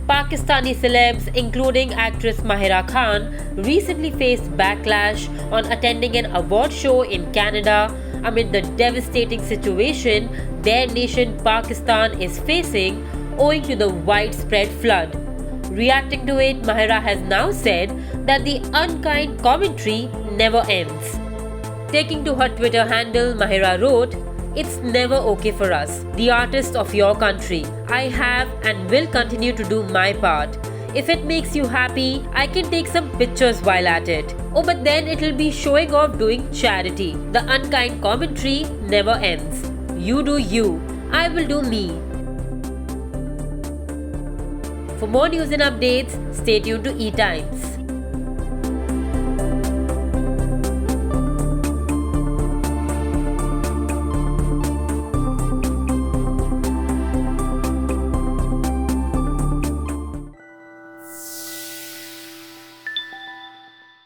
Pakistani celebs, including actress Mahira Khan, recently faced backlash on attending an award show in Canada amid the devastating situation their nation Pakistan is facing owing to the widespread flood. Reacting to it, Mahira has now said that the unkind commentary never ends. Taking to her Twitter handle, Mahira wrote, "It's never okay for us, the artists of your country. I have and will continue to do my part. If it makes you happy, I can take some pictures while at it. Oh, but then it'll be showing off doing charity. The unkind commentary never ends. You do you, I will do me." For more news and updates, stay tuned to ETimes.